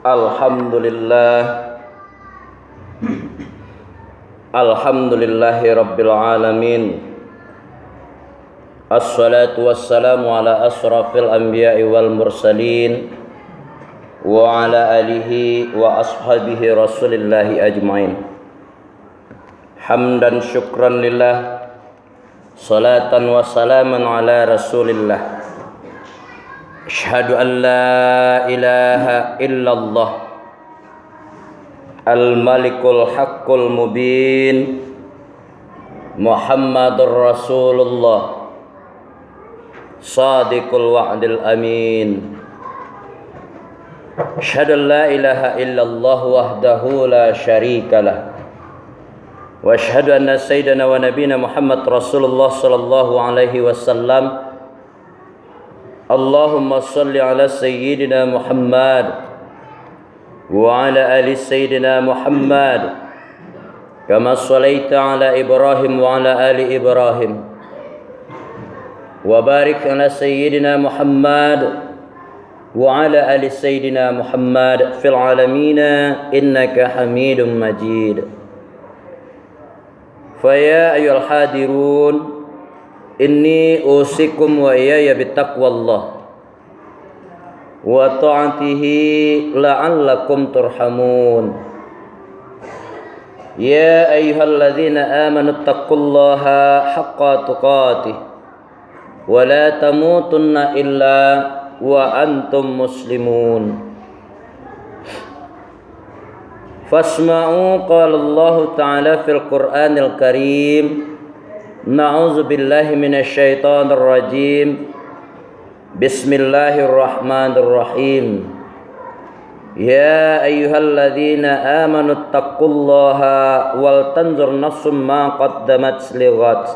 Alhamdulillah. Alhamdulillahi rabbil alamin. Assalatu wassalamu ala asrafil anbiya'i wal mursalin wa ala alihi wa ashabihi rasulillahi ajmain. Hamdan syukran lillah, salatan wa salaman ala rasulillah. Asyhadu an la ilaha illallah al-malikul haqqul mubin Muhammadur Rasulullah sadiqul wa'dil amin. Asyhadu an la ilaha illallah wahdahu la syarikalah wa asyhadu anna sayyidana wa nabiyana Muhammad Rasulullah sallallahu alaihi wasallam. Allahumma salli ala sayyidina Muhammad wa ala ali sayyidina Muhammad kama sallaita ala Ibrahim wa ala ali Ibrahim wa barik ala sayyidina Muhammad wa ala ali sayyidina Muhammad fil alamin innaka Hamidum Majid. Fa ya ayyuhal hadirun, inni usikum wa iyaya bittaqwallah wa ta'atihi la'allakum turhamun. Ya ayyuhalladzina amanu taqullaha haqqa tuqatih wa la tamutunna illa wa antum muslimun. Fasma'u qala Allah ta'ala fil Qur'anil Karim. Na'udzu billahi minasyaitonir rajim. Bismillahirrahmanirrahim. Ya ayyuhalladzina amanu taqullaha wal tanzur nafsum ma qaddamat lighat.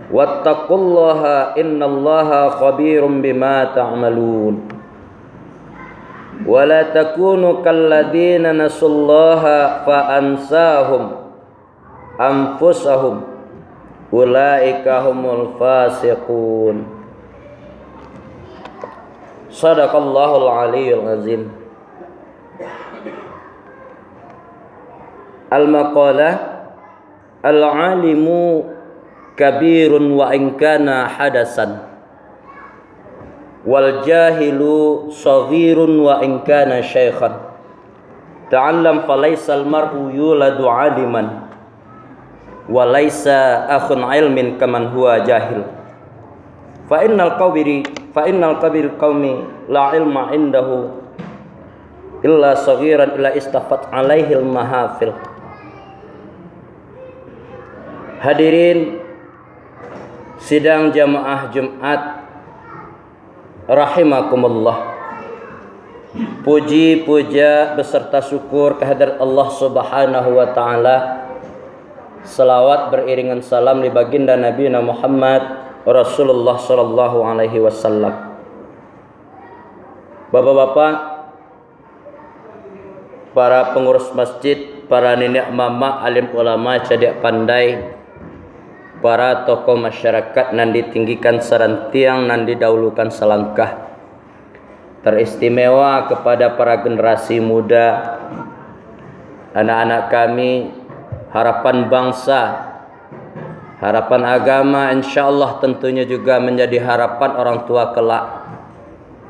Wattaqullaha innallaha khabirum bima ta'malun. Wala takunu kalladzina nasullaha fa ansahum anfusahum ulaika humul fasiqun. Shadaqallahul aliyyul azim. Al-maqalah al-alimu kabirun wa in kana hadasan wal jahilu saghirun wa in kana syaikhan. Ta'allam falaisal mar'u yuladu aliman wa laisa akhun ilmin kaman huwa jahil. Fa innal kabir qaumi la ilma indahu illa saghiran illa istafat alaihil mahafil. Hadirin sidang jamaah Jumat rahimakumullah. Puji puja beserta syukur kehadirat Allah Subhanahu wa taala. Salawat beriringan salam di baginda Nabi Muhammad Rasulullah sallallahu alaihi wasallam. Bapak-bapak, para pengurus masjid, para nenek mama, alim ulama, cadik pandai, para tokoh masyarakat nan ditinggikan sarantiang nan didahulukan selangkah. Teristimewa kepada para generasi muda, anak-anak kami, harapan bangsa, harapan agama, insyaallah tentunya juga menjadi harapan orang tua kelak.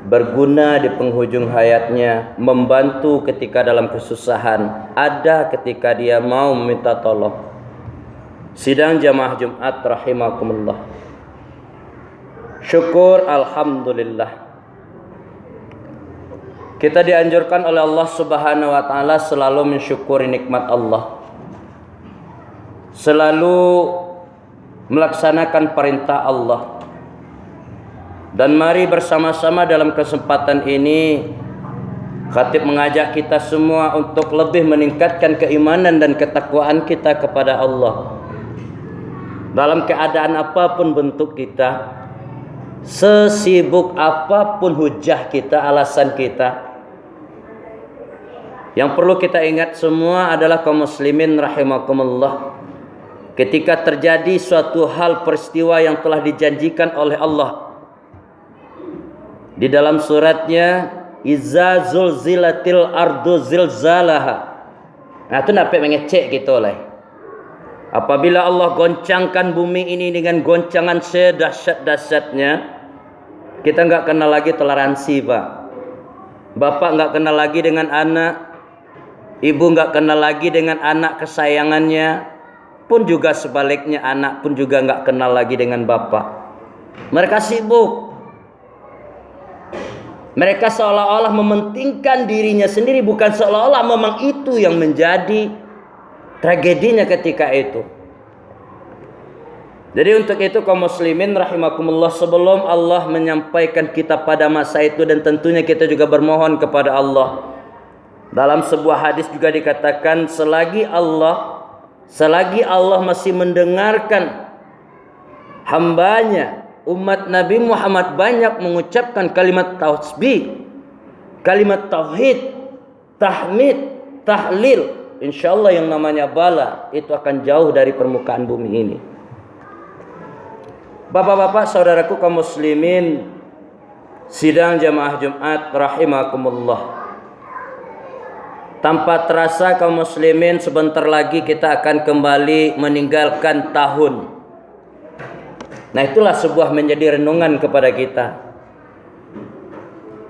Berguna di penghujung hayatnya, membantu ketika dalam kesusahan, ada ketika dia mau meminta tolong. Sidang jamaah Jumat rahimakumullah. Syukur alhamdulillah. Kita dianjurkan oleh Allah Subhanahu wa taala selalu mensyukuri nikmat Allah. Selalu melaksanakan perintah Allah. Dan mari bersama-sama dalam kesempatan ini khatib mengajak kita semua untuk lebih meningkatkan keimanan dan ketakwaan kita kepada Allah. Dalam keadaan apapun bentuk kita, sesibuk apapun hujah kita, alasan kita, yang perlu kita ingat semua adalah kaum muslimin rahimakumullah. ketika terjadi suatu hal peristiwa yang telah dijanjikan oleh Allah di dalam suratnya, iza zulzilatil ardu zilzalaha. Nah, itu dapat mengecek gitu lah. Apabila Allah goncangkan bumi ini dengan goncangan sedahsyat-dahsyatnya, kita enggak kenal lagi toleransi, Pak. Bapak enggak kenal lagi dengan anak, ibu enggak kenal lagi dengan anak kesayangannya, pun juga sebaliknya anak pun juga enggak kenal lagi dengan bapak. Mereka sibuk. Mereka seolah-olah mementingkan dirinya sendiri, bukan seolah-olah memang itu yang menjadi tragedinya ketika itu. Jadi untuk itu kaum muslimin rahimakumullah, sebelum Allah menyampaikan kita pada masa itu, dan tentunya kita juga bermohon kepada Allah. Dalam sebuah hadis juga dikatakan, selagi Allah masih mendengarkan hambanya, umat Nabi Muhammad banyak mengucapkan kalimat tasbih, kalimat tauhid, tahmid, tahlil, insyaallah yang namanya bala itu akan jauh dari permukaan bumi ini. Bapak-bapak, saudaraku kaum muslimin, sidang jamaah Jumat rahimakumullah. Tanpa terasa kaum muslimin, sebentar lagi kita akan kembali meninggalkan tahun. Nah, itulah sebuah menjadi renungan kepada kita.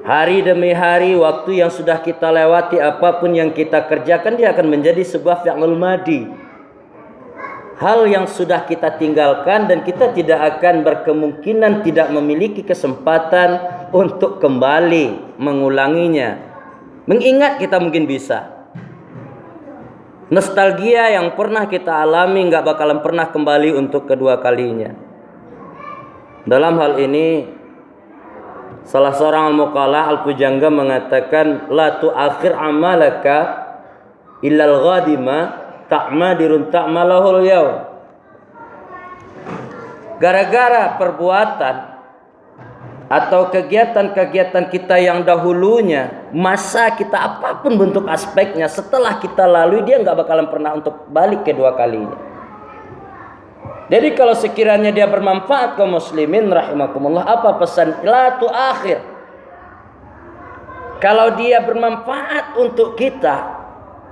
Hari demi hari, waktu yang sudah kita lewati, apapun yang kita kerjakan, dia akan menjadi sebuah fi'lul madi. Hal yang sudah kita tinggalkan, dan kita tidak akan berkemungkinan tidak memiliki kesempatan untuk kembali mengulanginya. Mengingat kita mungkin bisa. Nostalgia yang pernah kita alami nggak bakalan pernah kembali untuk kedua kalinya. Dalam hal ini, salah seorang al-muqalla al-pujangga mengatakan, la tu'akhir amalaka illal ghadima ta'madirun ta'malahul yaw. Gara-gara perbuatan atau kegiatan-kegiatan kita yang dahulunya, masa kita apapun bentuk aspeknya, setelah kita lalui, dia nggak bakalan pernah untuk balik kedua kalinya. Jadi kalau sekiranya dia bermanfaat kaum muslimin rahimakumullah, apa pesan la tu'akhir? Kalau dia bermanfaat untuk kita,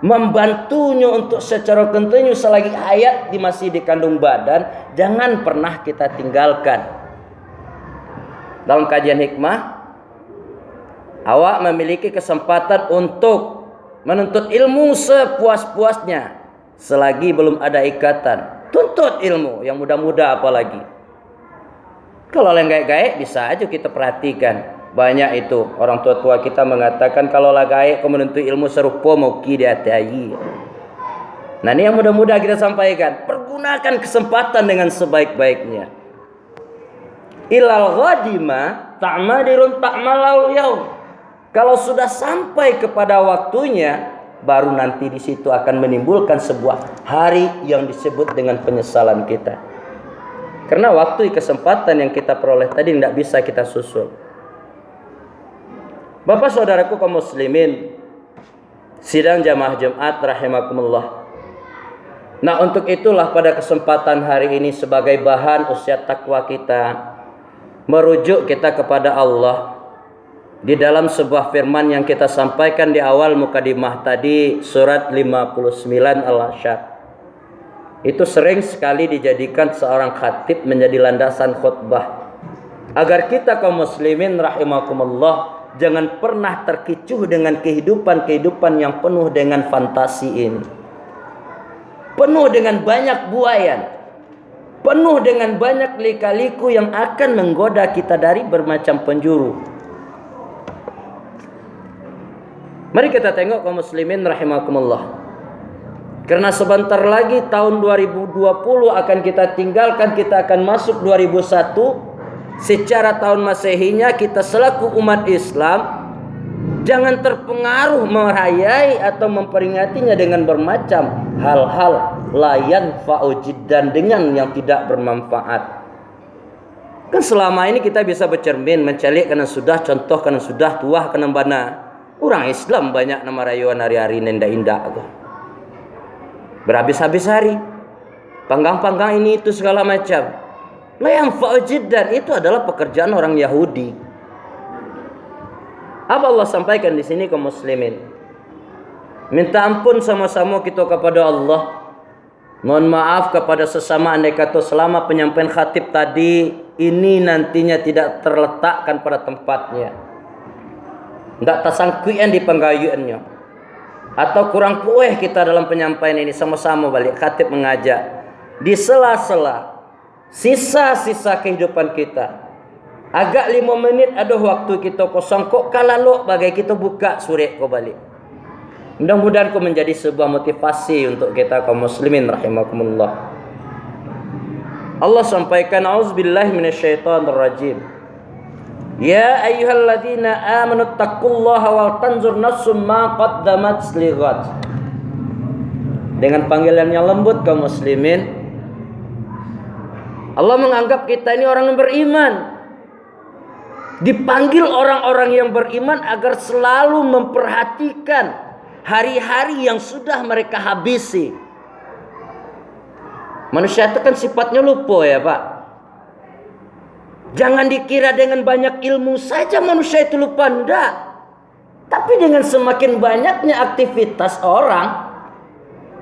membantunya untuk secara kontinu selagi hayat masih di kandung badan, jangan pernah kita tinggalkan. Dalam kajian hikmah, awak memiliki kesempatan untuk menuntut ilmu sepuas-puasnya selagi belum ada ikatan. Tuntut ilmu yang muda-muda apalagi. Kalau yang gaek-gaek bisa aja kita perhatikan. Banyak itu orang tua-tua kita mengatakan, kalau lah gaek kau menuntut ilmu serupa mau ki diatai. Nah, ini yang mudah-mudah kita sampaikan. Pergunakan kesempatan dengan sebaik-baiknya. Ilal ghadima ta'madirun ta'malau yaum. Kalau sudah sampai kepada waktunya, baru nanti di situ akan menimbulkan sebuah hari yang disebut dengan penyesalan kita. Karena waktu kesempatan yang kita peroleh tadi tidak bisa kita susul. Bapak saudaraku kaum muslimin, sidang jamaah Jumat rahimakumullah. Nah, untuk itulah pada kesempatan hari ini sebagai bahan usia takwa kita, merujuk kita kepada Allah di dalam sebuah firman yang kita sampaikan di awal mukadimah tadi, surat 59 Al-Ahzab. Itu sering sekali dijadikan seorang khatib menjadi landasan khutbah, agar kita kaum muslimin rahimakumullah jangan pernah terkecuh dengan kehidupan-kehidupan yang penuh dengan fantasi ini, penuh dengan banyak buayan, penuh dengan banyak lika-liku yang akan menggoda kita dari bermacam penjuru. Mari kita tengok kaum muslimin rahimakumullah. Karena sebentar lagi tahun 2020 akan kita tinggalkan, kita akan masuk 2001. Secara tahun Masehinya, kita selaku umat Islam jangan terpengaruh merayai atau memperingatinya dengan bermacam hal-hal layan fa'ujiddan, dengan yang tidak bermanfaat. Kan selama ini kita bisa bercermin, mencalik karena sudah, contoh karena sudah, tuah karena bana. Orang Islam banyak nama rayuan hari-hari nenda indah, berhabis-habis hari. Panggang-panggang ini itu segala macam. La yanfa'u jiddan, itu adalah pekerjaan orang Yahudi. Apa Allah sampaikan di sini kaum muslimin? Minta ampun sama-sama kita kepada Allah. Mohon maaf kepada sesama, andai kata selama penyampaian khatib tadi ini nantinya tidak terletakkan pada tempatnya, tidak tersangkuian di penggayuannya, atau kurang pueh kita dalam penyampaian ini, sama-sama balik khatib mengajak di sela-sela sisa-sisa kehidupan kita, agak 5 menit ada waktu kita kosong, kok kalalok bagai kita buka surat kau balik. Mudah-mudahan kau menjadi sebuah motivasi untuk kita kaum muslimin rahimakumullah. Allah sampaikan, auzubillahi minasyaitonirrajim. Ya ayyuhalladzina amanu taqullaha wal tanzur nafsum ma qaddamat lighad. Dengan panggilan yang lembut kaum muslimin, Allah menganggap kita ini orang yang beriman. Dipanggil orang-orang yang beriman agar selalu memperhatikan hari-hari yang sudah mereka habisi. Manusia itu kan sifatnya lupa ya Pak. Jangan dikira dengan banyak ilmu saja manusia itu lupa, enggak. Tapi dengan semakin banyaknya aktivitas orang,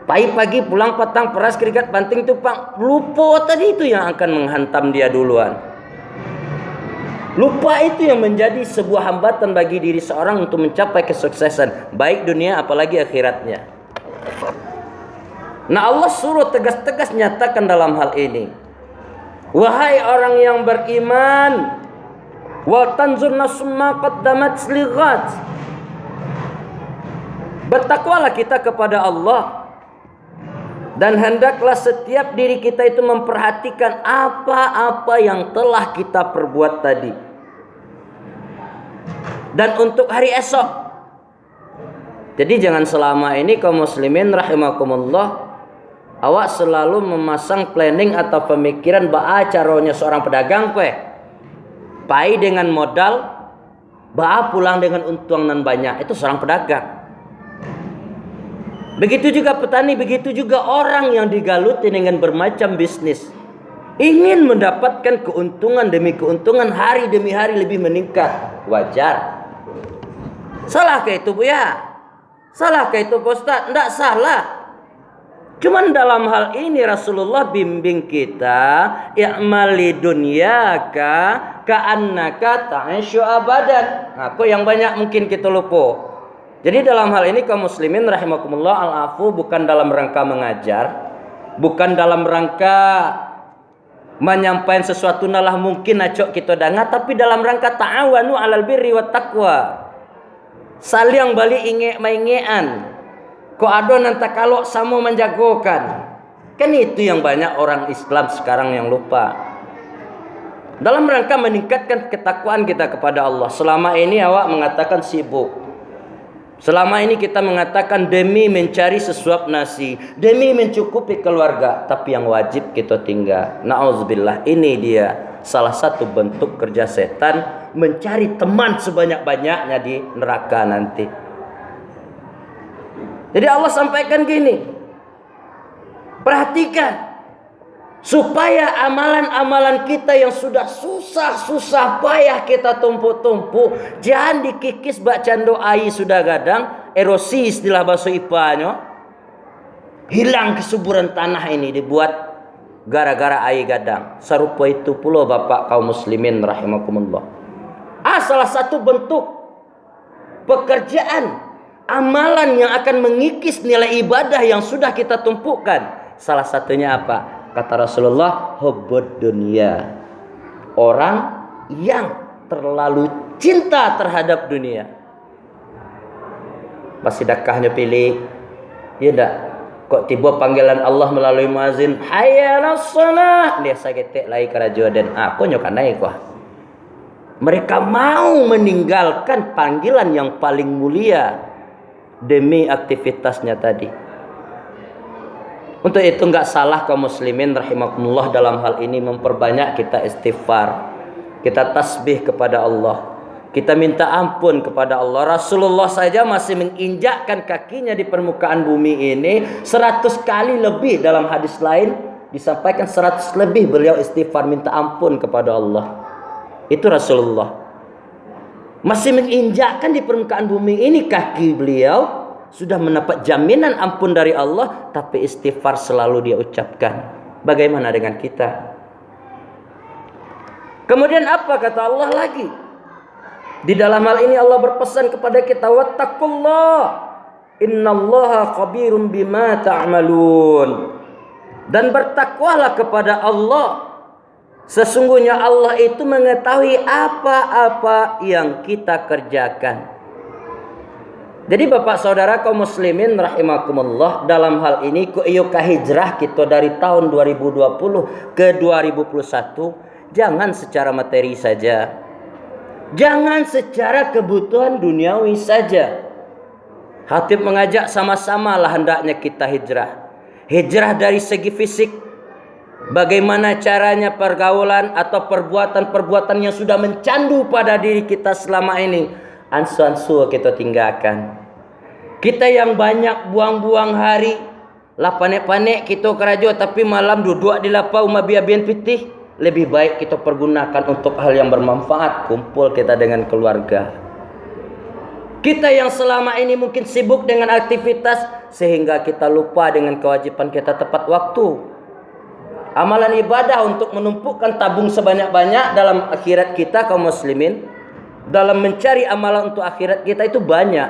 pagi-pagi pulang petang peras keringat banting tupang, lupa tadi itu yang akan menghantam dia duluan. Lupa itu yang menjadi sebuah hambatan bagi diri seorang untuk mencapai kesuksesan, baik dunia apalagi akhiratnya. Nah, Allah suruh tegas-tegas nyatakan dalam hal ini, wahai orang yang beriman, wa tanzur nafsum ma qaddamat lighad. Bertakwalah kita kepada Allah, dan hendaklah setiap diri kita itu memperhatikan apa-apa yang telah kita perbuat tadi, dan untuk hari esok. Jadi jangan selama ini kaum muslimin rahimakumullah, awak selalu memasang planning atau pemikiran ba'a caranya seorang pedagang kue. Pai dengan modal, ba'a pulang dengan untung nan banyak. Itu seorang pedagang. Begitu juga petani, begitu juga orang yang digaluti dengan bermacam bisnis. Ingin mendapatkan keuntungan demi keuntungan, hari demi hari lebih meningkat. Wajar. Salahkah itu Bu ya? Salahkah itu Pak Ustaz? Tidak salah. Cuman dalam hal ini Rasulullah bimbing kita, i'mali dunyaka ka'annaka ta'ishu abadan. Nah, kok yang banyak mungkin kita lupa. Jadi dalam hal ini kaum muslimin rahimakumullah, al-afu bukan dalam rangka mengajar, bukan dalam rangka menyampaikan sesuatu nalah mungkin acok kita dengar, tapi dalam rangka ta'awanu 'alal birri wat taqwa. Saling balik inge maingean. Kok ada nanti kalau sama menjagokan. Kan itu yang banyak orang Islam sekarang yang lupa. Dalam rangka meningkatkan ketakwaan kita kepada Allah. Selama ini awak mengatakan sibuk. Selama ini kita mengatakan demi mencari sesuap nasi, demi mencukupi keluarga, tapi yang wajib kita tinggal. Na'udzubillah, ini dia salah satu bentuk kerja setan, mencari teman sebanyak-banyaknya di neraka nanti. Jadi Allah sampaikan gini, perhatikan supaya amalan-amalan kita yang sudah susah-susah payah kita tumpuk-tumpuk, jangan dikikis bak cando air sudah gadang, erosi istilah bahasa IPA-nya, hilang kesuburan tanah ini dibuat gara-gara air gadang. Serupa itu pula Bapak kaum muslimin rahimakumullah. Salah satu bentuk pekerjaan amalan yang akan mengikis nilai ibadah yang sudah kita tumpukan. Salah satunya apa? Kata Rasulullah, hubbud dunia. Orang yang terlalu cinta terhadap dunia. Pasti dakahnya pilih. Ya enggak? Kok tiba panggilan Allah melalui muazin, hayya alas shalah, dia sakit lagi kerajuan dan aku nyokan naik wah. Mereka mau meninggalkan panggilan yang paling mulia demi aktivitasnya tadi. Untuk itu enggak salah kaum muslimin rahimakumullah dalam hal ini memperbanyak kita istighfar, kita tasbih kepada Allah, kita minta ampun kepada Allah. Rasulullah saja masih menginjakkan kakinya di permukaan bumi ini 100 kali lebih dalam hadis lain disampaikan 100 lebih beliau istighfar minta ampun kepada Allah. Itu Rasulullah. Masih menginjakkan di permukaan bumi ini kaki beliau sudah mendapat jaminan ampun dari Allah, tapi istighfar selalu dia ucapkan. Bagaimana dengan kita? Kemudian apa kata Allah lagi? Di dalam hal ini Allah berpesan kepada kita, wattaqullah innallaha khabirum bima ta'malun. Dan bertakwalah kepada Allah. Sesungguhnya Allah itu mengetahui apa-apa yang kita kerjakan. Jadi Bapak Saudara kaum muslimin rahimakumullah, dalam hal ini kuiyuka hijrah kita dari tahun 2020 ke 2021, jangan secara materi saja. Jangan secara kebutuhan duniawi saja. Khatib mengajak sama-sama lah hendaknya kita hijrah. Hijrah dari segi fisik. Bagaimana caranya pergaulan atau perbuatan-perbuatan yang sudah mencandu pada diri kita selama ini, ansu-ansu kita tinggalkan. Kita yang banyak buang-buang hari, lah panek-panek kita kerajo tapi malam duduk di lapau mabiabian pitih, lebih baik kita pergunakan untuk hal yang bermanfaat, kumpul kita dengan keluarga. Kita yang selama ini mungkin sibuk dengan aktivitas sehingga kita lupa dengan kewajiban kita tepat waktu. Amalan ibadah untuk menumpukan tabung sebanyak-banyak dalam akhirat kita kaum muslimin, dalam mencari amalan untuk akhirat kita itu banyak.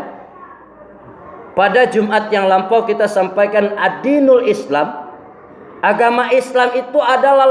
Pada Jumat yang lampau kita sampaikan ad-dinul Islam. Agama Islam itu adalah